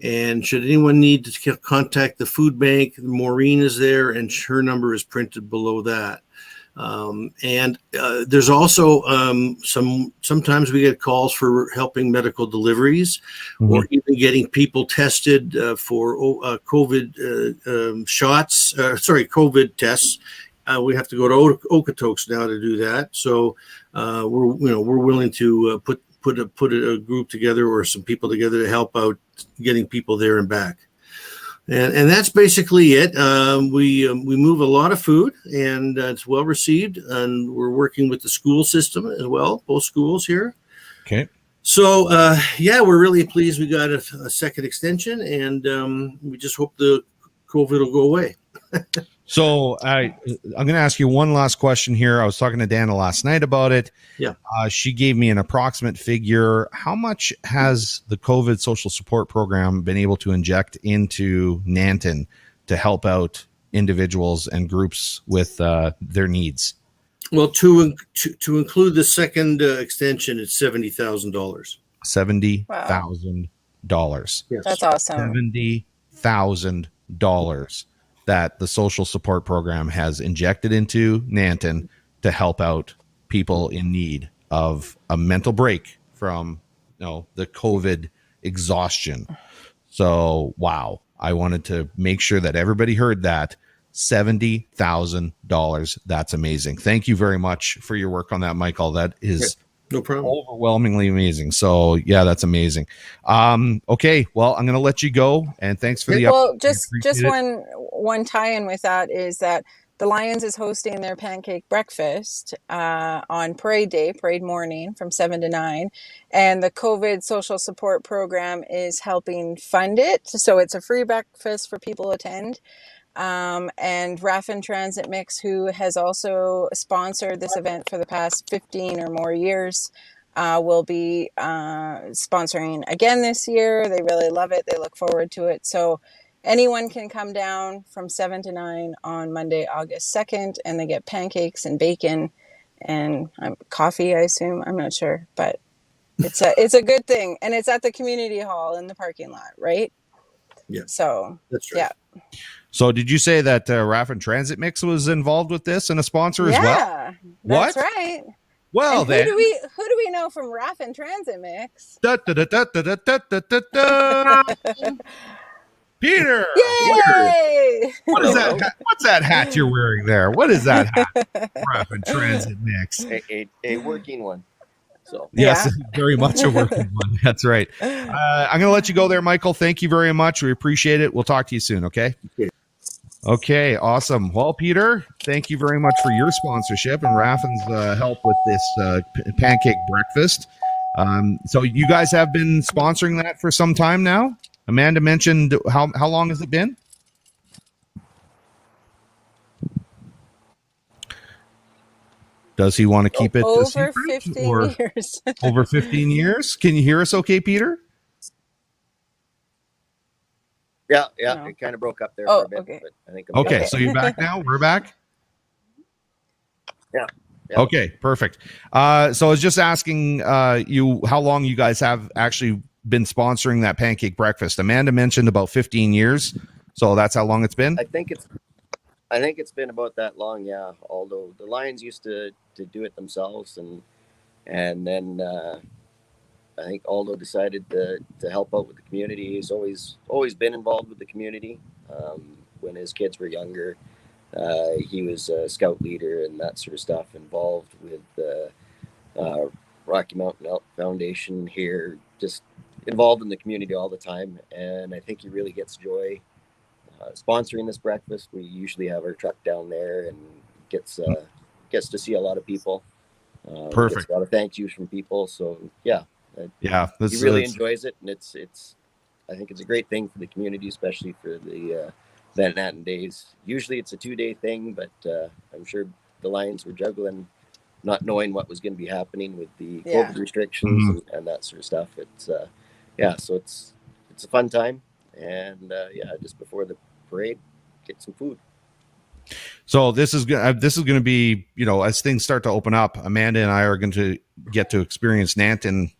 And should anyone need to contact the food bank, Maureen is there, and her number is printed below that. And there's also sometimes we get calls for helping medical deliveries, or even getting people tested for COVID shots. COVID tests. We have to go to Okotoks now to do that. So we're willing to put a group together or some people together to help out getting people there and back. And that's basically it. We move a lot of food, and it's well received. And we're working with the school system as well, both schools here. Okay. So we're really pleased. We got a second extension, and we just hope the COVID will go away. So I'm going to ask you one last question here. I was talking to Dana last night about it. Yeah. She gave me an approximate figure. How much has the COVID social support program been able to inject into Nanton to help out individuals and groups with their needs? Well, to include the second extension, it's $70,000. $70,000. Yes. That's awesome. $70,000 that the social support program has injected into Nanton to help out people in need of a mental break from the COVID exhaustion. So, wow. I wanted to make sure that everybody heard that. $70,000. That's amazing. Thank you very much for your work on that, Michael. That is no problem. Overwhelmingly amazing. So yeah, that's amazing. Okay, well, I'm going to let you go, and thanks for the update. Well, just one tie-in with that is that the Lions is hosting their pancake breakfast on parade morning from 7 to 9, and the COVID social support program is helping fund it. So it's a free breakfast for people to attend. And Raffin Transit Mix, who has also sponsored this event for the past 15 or more years, will be sponsoring again this year. They really love it. They look forward to it. So anyone can come down from 7 to 9 on Monday, August 2nd, and they get pancakes and bacon and coffee, I assume. I'm not sure, but it's a good thing. And it's at the community hall in the parking lot, right? Yeah. So that's right. Yeah. So did you say that Raffin Transit Mix was involved with this and a sponsor as well? Yeah, that's what? right. Well, and then who do we know from Raffin Transit Mix? Peter. Yay! What is that? What's that hat you're wearing there? What is that hat? Raffin Transit Mix. A working one. So yes, very much a working one. That's right. I'm going to let you go there, Michael. Thank you very much. We appreciate it. We'll talk to you soon. Okay. Okay. Awesome. Well, Peter, thank you very much for your sponsorship and Raffin's help with this pancake breakfast. So you guys have been sponsoring that for some time now. Amanda mentioned how long has it been? Does he want to keep it over secret, 15 years? Over 15 years? Can you hear us okay, Peter? Yeah. No. It kind of broke up there for a bit. Okay. But I think Okay, so you're back now? We're back? Yeah. Okay, perfect. So I was just asking you how long you guys have actually been sponsoring that pancake breakfast. Amanda mentioned about 15 years. So that's how long it's been? I think it's been about that long, yeah. Although the Lions used to do it themselves, and then I think Aldo decided to help out with the community. He's always been involved with the community. When his kids were younger, he was a scout leader and that sort of stuff, involved with the Rocky Mountain Elk Foundation here, just involved in the community all the time. And I think he really gets joy sponsoring this breakfast. We usually have our truck down there and gets to see a lot of people. Perfect. Gets a lot of thank yous from people. So yeah, he really enjoys it, and it's I think it's a great thing for the community, especially for the Nanton Days. Usually it's a 2-day thing, but I'm sure the Lions were juggling, not knowing what was going to be happening with the COVID restrictions and that sort of stuff. It's so it's a fun time, and just before the parade, get some food. So this is going to be, as things start to open up, Amanda and I are going to get to experience Nanton,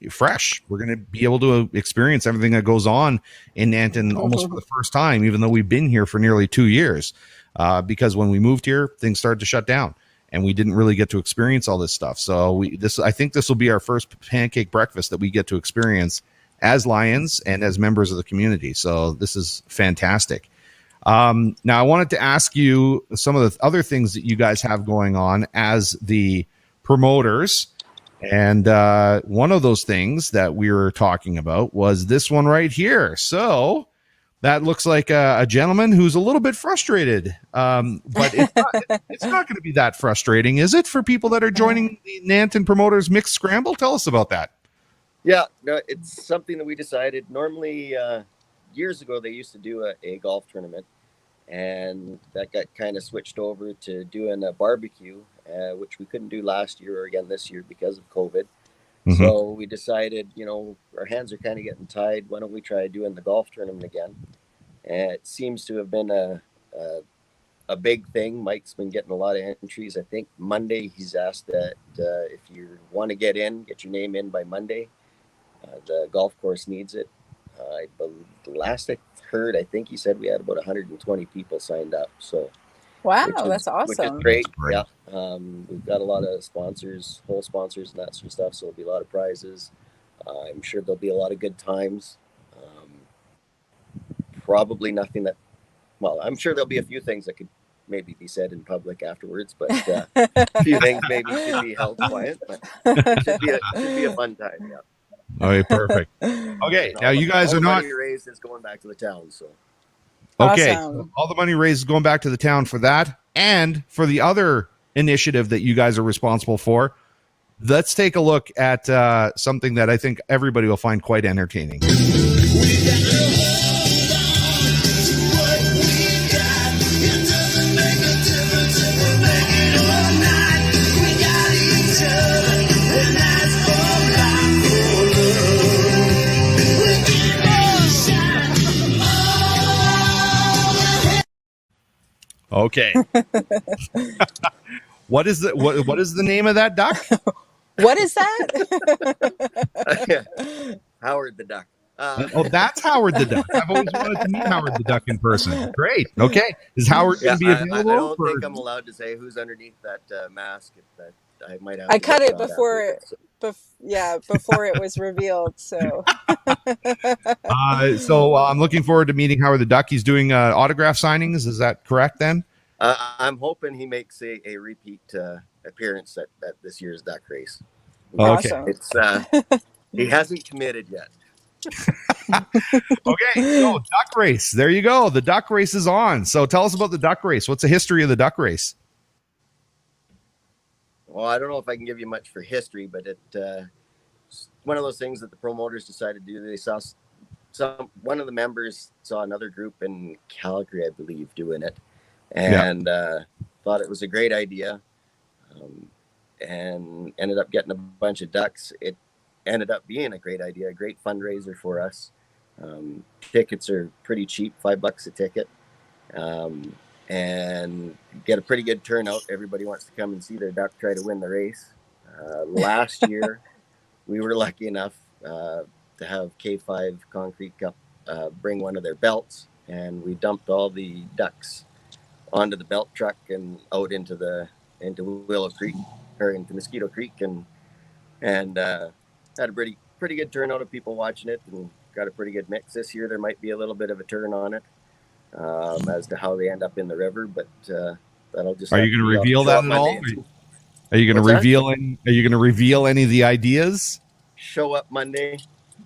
fresh. We're going to be able to experience everything that goes on in Nanton almost for the first time, even though we've been here for nearly 2 years. Because when we moved here, things started to shut down, and we didn't really get to experience all this stuff. So I think this will be our first pancake breakfast that we get to experience as Lions and as members of the community. So this is fantastic. Now, I wanted to ask you some of the other things that you guys have going on as the promoters. And one of those things that we were talking about was this one right here. So that looks like a gentleman who's a little bit frustrated. But it's not going to be that frustrating, is it, for people that are joining the Nanton Promoters Mixed Scramble? Tell us about that. Yeah, no, it's something that we decided. Normally, years ago, they used to do a golf tournament, and that got kind of switched over to doing a barbecue, which we couldn't do last year or again this year because of COVID. Mm-hmm. So we decided, our hands are kind of getting tied. Why don't we try doing the golf tournament again? And it seems to have been a big thing. Mike's been getting a lot of entries. I think Monday he's asked that if you want to get your name in by Monday. The golf course needs it. I believe the last I heard, I think he said we had about 120 people signed up. So, wow, that's awesome. Which is great. Yeah, we've got a lot of sponsors, whole sponsors, and that sort of stuff. So there'll be a lot of prizes. I'm sure there'll be a lot of good times. Probably nothing that. Well, I'm sure there'll be a few things that could maybe be said in public afterwards, but a few things maybe should be held quiet. But it should be a fun time. Yeah. Okay, perfect. Okay, now you guys are not. All the money raised is going back to the town. So. Okay, Awesome. All the money raised is going back to the town for that, and for the other initiative that you guys are responsible for. Let's take a look at something that I think everybody will find quite entertaining. Okay. What is the name of that duck? What is that? Howard the Duck. That's Howard the Duck. I've always wanted to meet Howard the Duck in person. Great. Okay. Is Howard going to be available? I don't think I'm allowed to say who's underneath that mask. That I might have. I cut it before. Before it was revealed. So. So I'm looking forward to meeting Howard the Duck. He's doing autograph signings. Is that correct then? I'm hoping he makes a repeat appearance at this year's duck race. Okay. Awesome. It's he hasn't committed yet. Okay, so duck race. There you go. The duck race is on. So tell us about the duck race. What's the history of the duck race? Well, I don't know if I can give you much for history, but it's one of those things that the promoters decided to do. They saw one of the members saw another group in Calgary, I believe, doing it, and thought it was a great idea, and ended up getting a bunch of ducks. It ended up being a great idea, a great fundraiser for us. Tickets are pretty cheap, $5 a ticket. And get a pretty good turnout. Everybody wants to come and see their duck try to win the race. Last year, we were lucky enough to have K5 Concrete Cup bring one of their belts, and we dumped all the ducks onto the belt truck and out into Willow Creek or into Mosquito Creek, and had a pretty good turnout of people watching it, and got a pretty good mix. This year there might be a little bit of a turn on it. As to how they end up in the river, but that'll just. Are you going to reveal that at all? Are you going to reveal any? Are you going to reveal any of the ideas? Show up Monday,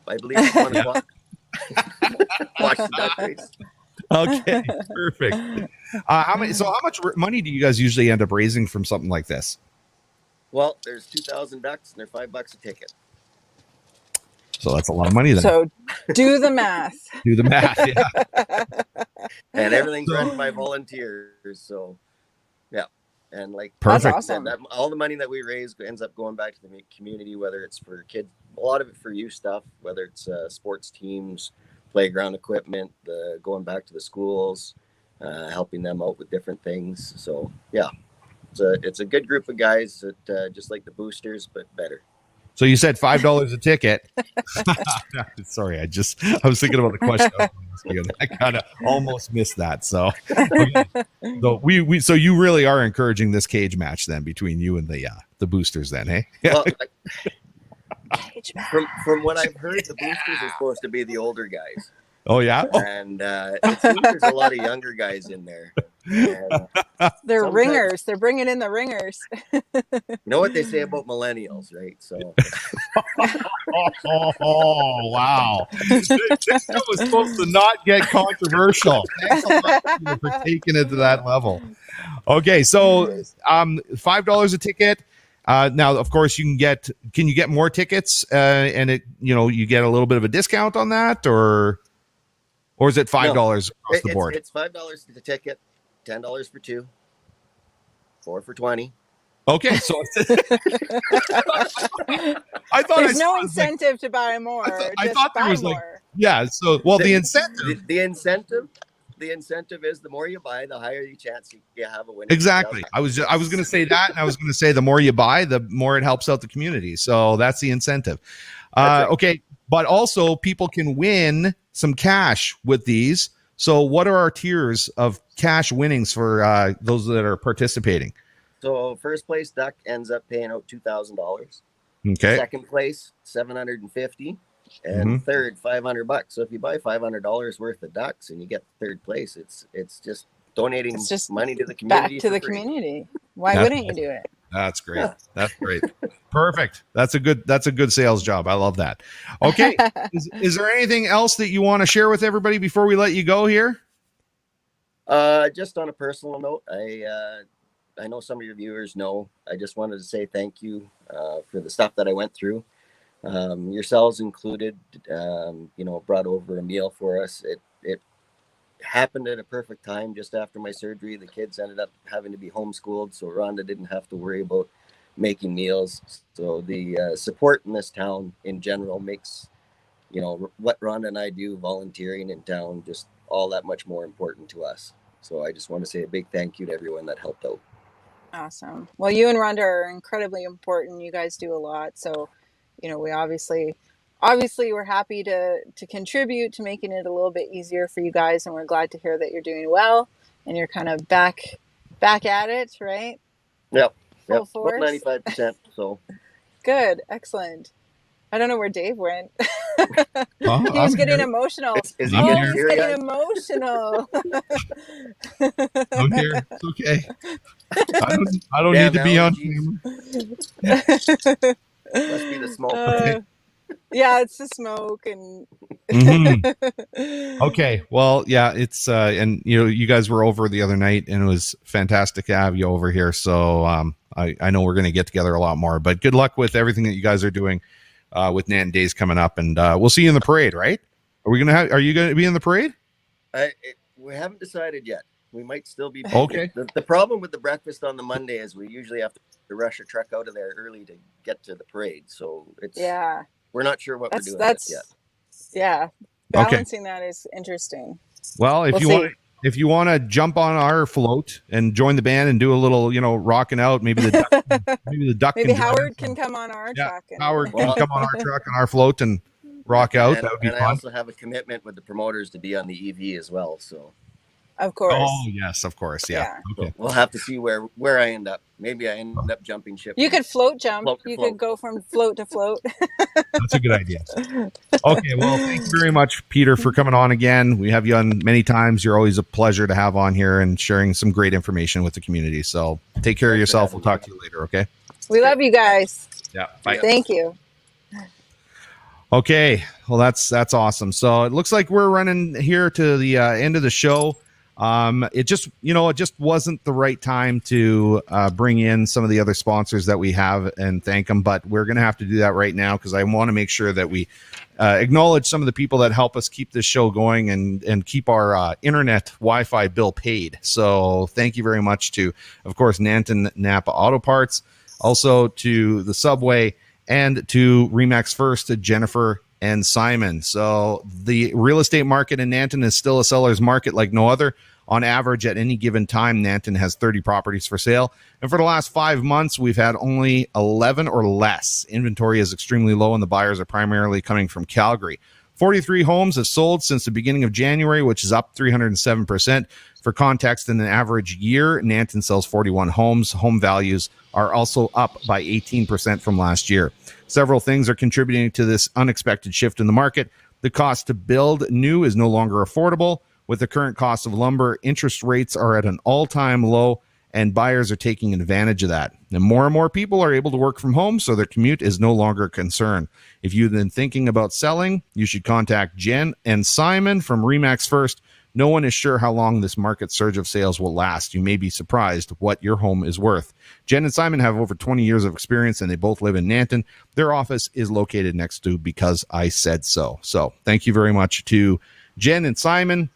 I believe, at 1 o'clock. Watch the duck race. Okay, perfect. How much money do you guys usually end up raising from something like this? Well, there's 2,000 ducks, and they're $5 a ticket. So that's a lot of money then. So do the math. Do the math, yeah. And everything's run by volunteers. So, yeah. And perfect. That's awesome. All the money that we raise ends up going back to the community, whether it's for kids, a lot of it for youth stuff, whether it's sports teams, playground equipment, going back to the schools, helping them out with different things. So, yeah. It's a good group of guys that just like the boosters, but better. So you said $5 a ticket. Sorry, I was thinking about the question. I kind of almost missed that. So, okay. So you really are encouraging this cage match then between you and the boosters then, hey? Well, from what I've heard, the boosters are supposed to be the older guys. Oh yeah, and it seems there's a lot of younger guys in there. And they're ringers. They're bringing in the ringers. You know what they say about millennials, right? So. Oh wow! This show was supposed to not get controversial. Thanks a lot for taking it to that level. Okay, so $5 a ticket. Now, of course, can you get more tickets? And you get a little bit of a discount on that, or is it $5 across the board? It's $5 for the ticket, $10 for 2, 4 for 20. Okay, so I thought there's no incentive to buy more. I thought there was more. So the incentive. The incentive is the more you buy, the higher the chance you have a winning. Exactly. I was going to say that, and I was going to say the more you buy, the more it helps out the community. So that's the incentive. Right. Okay, but also people can win some cash with these. So what are our tiers of cash winnings for those that are participating? So first place duck ends up paying out $2,000. Okay. Second place $750, and third $500. So if you buy $500 worth of ducks and you get third place, it's just donating money to the community. Back to the community. Why wouldn't you do it? That's great. That's great. Perfect. That's a good sales job. I love that. Okay. Is there anything else that you want to share with everybody before we let you go here? Just on a personal note, I know some of your viewers know. I just wanted to say thank you for the stuff that I went through. Yourselves included, brought over a meal for us. It happened at a perfect time just after my surgery. The kids ended up having to be homeschooled, so Rhonda didn't have to worry about making meals. So the support in this town in general makes, what Rhonda and I do, volunteering in town, just all that much more important to us. So I just want to say a big thank you to everyone that helped out. Awesome. Well, you and Rhonda are incredibly important. You guys do a lot. So, we obviously we're happy to contribute to making it a little bit easier for you guys. And we're glad to hear that you're doing well and you're kind of back at it, right? Yep. Full force. About 95%. So good. Excellent. I don't know where Dave went. He was getting emotional. Is he getting emotional. I'm here. It's okay. I don't need to be on camera. Must be the smoke. Yeah, it's the smoke and. Okay, well, yeah, it's and you guys were over the other night, and it was fantastic to have you over here. So I know we're going to get together a lot more. But good luck with everything that you guys are doing with Nanton Days coming up, and we'll see you in the parade, right? Are you going to be in the parade? We haven't decided yet. We might still be. Okay. The problem with the breakfast on the Monday is we usually have to rush a truck out of there early to get to the parade. So we're not sure what we're doing yet. Yeah. Balancing that is interesting. Well, if you want to jump on our float and join the band and do a little, rocking out, maybe the duck. Maybe Howard can come on our truck. Howard can come on our truck on our float and rock out. That would be fun. I also have a commitment with the promoters to be on the EV as well. So. Of course. Oh yes, of course. Yeah. Okay. We'll have to see where I end up. Maybe I end up jumping ship. You could float jump. You could go from float to float. That's a good idea. Okay. Well, thank you very much, Peter, for coming on again. We have you on many times. You're always a pleasure to have on here and sharing some great information with the community. So take care of yourself. We'll talk to you later. Okay. We love you guys. Yeah. Bye. Thank you. Okay. Well, that's awesome. So it looks like we're running here to the end of the show. It just wasn't the right time to bring in some of the other sponsors that we have and thank them, but we're going to have to do that right now because I want to make sure that we acknowledge some of the people that help us keep this show going and keep our internet Wi-Fi bill paid. So thank you very much to, of course, Nanton Napa Auto Parts, also to the Subway, and to Remax First, to Jennifer and Simon. So the real estate market in Nanton is still a seller's market like no other. On average, at any given time, Nanton has 30 properties for sale. And for the last 5 months, we've had only 11 or less. Inventory is extremely low, and the buyers are primarily coming from Calgary. 43 homes have sold since the beginning of January, which is up 307%. For context, in an average year, Nanton sells 41 homes. Home values are also up by 18% from last year. Several things are contributing to this unexpected shift in the market. The cost to build new is no longer affordable. With the current cost of lumber, interest rates are at an all-time low, and buyers are taking advantage of that. And more people are able to work from home, so their commute is no longer a concern. If you've been thinking about selling, you should contact Jen and Simon from Remax First. No one is sure how long this market surge of sales will last. You may be surprised what your home is worth. Jen and Simon have over 20 years of experience, and they both live in Nanton. Their office is located next to Because I Said So. So thank you very much to Jen and Simon,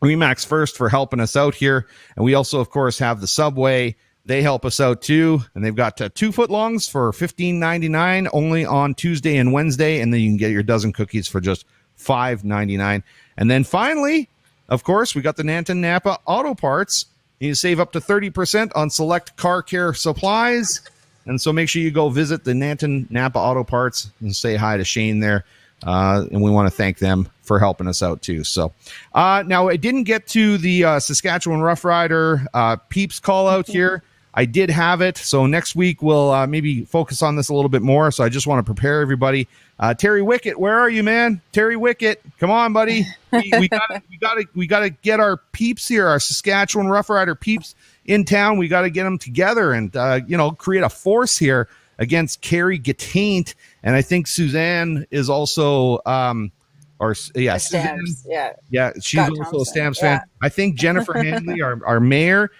Remax First, for helping us out here. And we also, of course, have the Subway. They help us out too, and they've got 2 foot longs for $15.99 only on Tuesday and Wednesday, and then you can get your dozen cookies for just $5.99. And then finally, of course, we got the Nanton Napa Auto Parts. You can save up to 30% on select car care supplies, and so make sure you go visit the Nanton Napa Auto Parts and say hi to Shane there. And we want to thank them for helping us out too. So now I didn't get to the Saskatchewan Rough Rider peeps call out here. I did have it. So next week we'll maybe focus on this a little bit more. So I just want to prepare everybody. Terry Wickett, where are you, man? Terry Wickett, come on, buddy. We gotta get our peeps here, our Saskatchewan Rough Rider peeps in town. We got to get them together and create a force here against Carrie Gataint. And I think Suzanne is also, Suzanne, she's Scott also Thompson. a Stamps fan. I think Jennifer Handley, our mayor,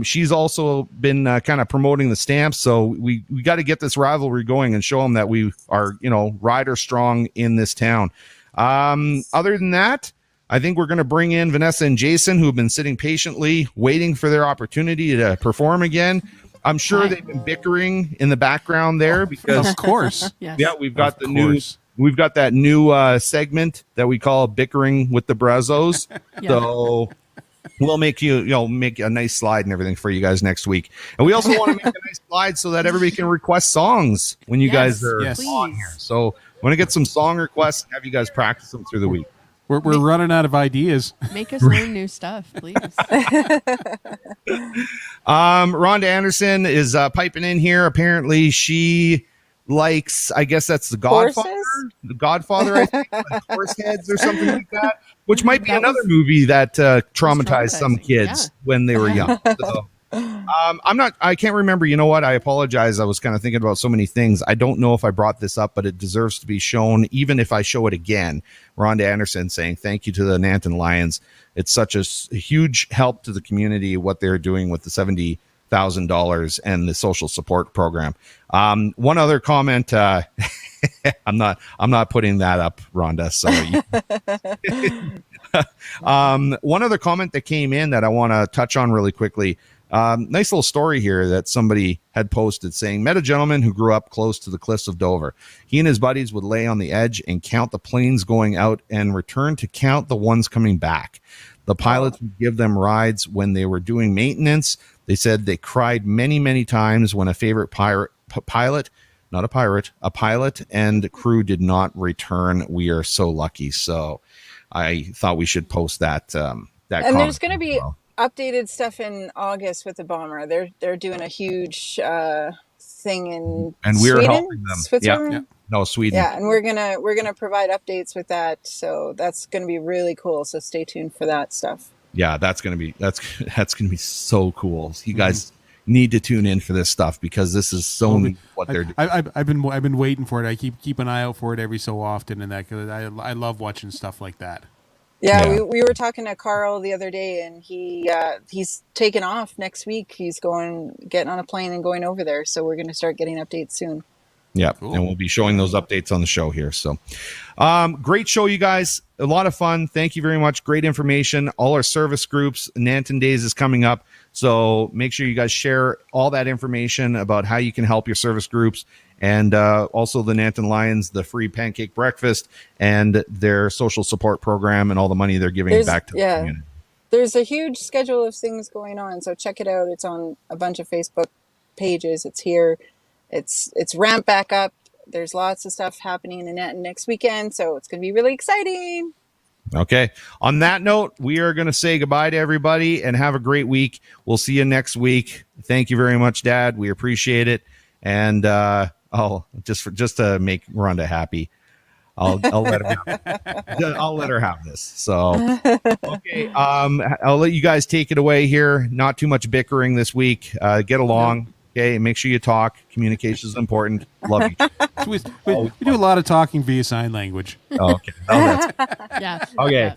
she's also been kind of promoting the Stamps. So we got to get this rivalry going and show them that we are, rider strong in this town. Other than that, I think we're going to bring in Vanessa and Jason, who have been sitting patiently waiting for their opportunity to perform again. I'm sure they've been bickering in the background there because, of course, Yes. yeah, we've got that new segment that we call bickering with the Brazos. Yeah. So we'll make make a nice slide and everything for you guys next week. And we also want to make a nice slide so that everybody can request songs when you guys are on here. So I want to get some song requests and have you guys practice them through the week. We're running out of ideas. Make us learn new stuff, please. Rhonda Anderson is piping in here. Apparently she likes, I guess that's The Godfather. Horses? The Godfather, I think, like Horse Heads or something like that, which might be another movie that traumatized some kids when they were young. So, I can't remember. You know what? I apologize. I was kind of thinking about so many things. I don't know if I brought this up, but it deserves to be shown, even if I show it again. Rhonda Anderson saying thank you to the Nanton Lions. It's such a huge help to the community, what they're doing with the $70,000 and the social support program. One other comment, I'm not putting that up, Rhonda. Sorry. One other comment that came in that I want to touch on really quickly. Nice little story here that somebody had posted saying, met a gentleman who grew up close to the cliffs of Dover. He and his buddies would lay on the edge and count the planes going out and return to count the ones coming back. The pilots would give them rides when they were doing maintenance. They said they cried many, many times when a favorite pilot and crew did not return. We are so lucky. So I thought we should post that. And there's going to be updated stuff in August with the bomber. They're doing a huge thing in and we're Sweden? helping them. Switzerland? Yeah. No, Sweden. Yeah, and we're gonna provide updates with that. So that's gonna be really cool. So stay tuned for that stuff. Yeah, that's gonna be so cool. You guys need to tune in for this stuff because this is so neat what they're doing. I've been waiting for it. I keep an eye out for it every so often, and that because I love watching stuff like that. Yeah. We were talking to Carl the other day, and he's taking off next week. He's getting on a plane and going over there. So we're going to start getting updates soon. Yeah, cool. And we'll be showing those updates on the show here. So great show, you guys. A lot of fun. Thank you very much. Great information. All our service groups. Nanton Days is coming up. So make sure you guys share all that information about how you can help your service groups. And also the Nanton Lions, the free pancake breakfast, and their social support program and all the money they're giving back to the community. there's a huge schedule of things going on. So check it out. It's on a bunch of Facebook pages. It's here. It's ramped back up. There's lots of stuff happening in Nanton next weekend. So it's going to be really exciting. Okay. On that note, we are going to say goodbye to everybody and have a great week. We'll see you next week. Thank you very much, Dad. We appreciate it. And just to make Rhonda happy, I'll let her I'll let her have this. So okay. I'll let you guys take it away here. Not too much bickering this week. Get along. Okay. Make sure you talk. Communication is important. Love you. We do a lot of talking via sign language. Oh, okay. Oh, that's Yeah. okay.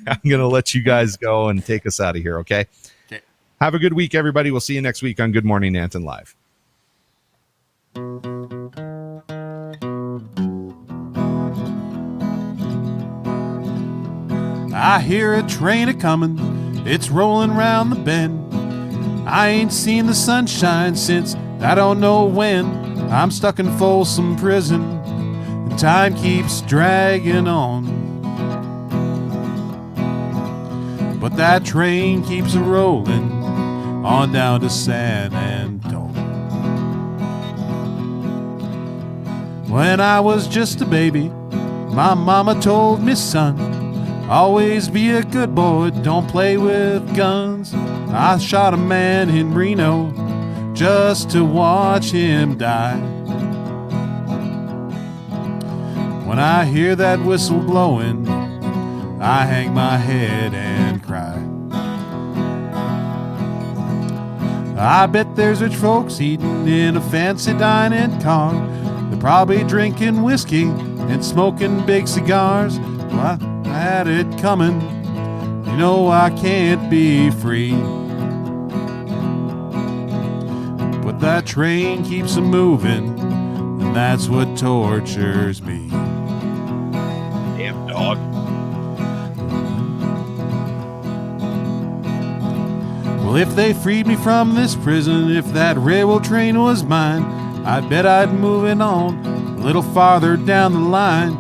I'm gonna let you guys go and take us out of here. Okay. Okay. Have a good week, everybody. We'll see you next week on Good Morning Nanton Live. I hear a train a-comin', it's rolling round the bend. I ain't seen the sunshine since I don't know when. I'm stuck in Folsom Prison, and time keeps dragging on. But that train keeps a-rolling on down to San Antonio. When I was just a baby, my mama told me, son, always be a good boy, don't play with guns. I shot a man in Reno just to watch him die. When I hear that whistle blowing, I hang my head and cry. I bet there's rich folks eating in a fancy dining car. They're probably drinking whiskey and smoking big cigars. Well, I had it coming. You know I can't be free. But that train keeps a-moving, and that's what tortures me. Damn dog. Well, if they freed me from this prison, if that railroad train was mine, I bet I'd move it on a little farther down the line.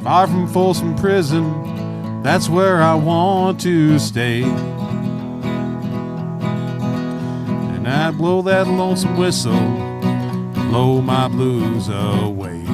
Far from Folsom Prison, that's where I want to stay. And I'd blow that lonesome whistle, blow my blues away.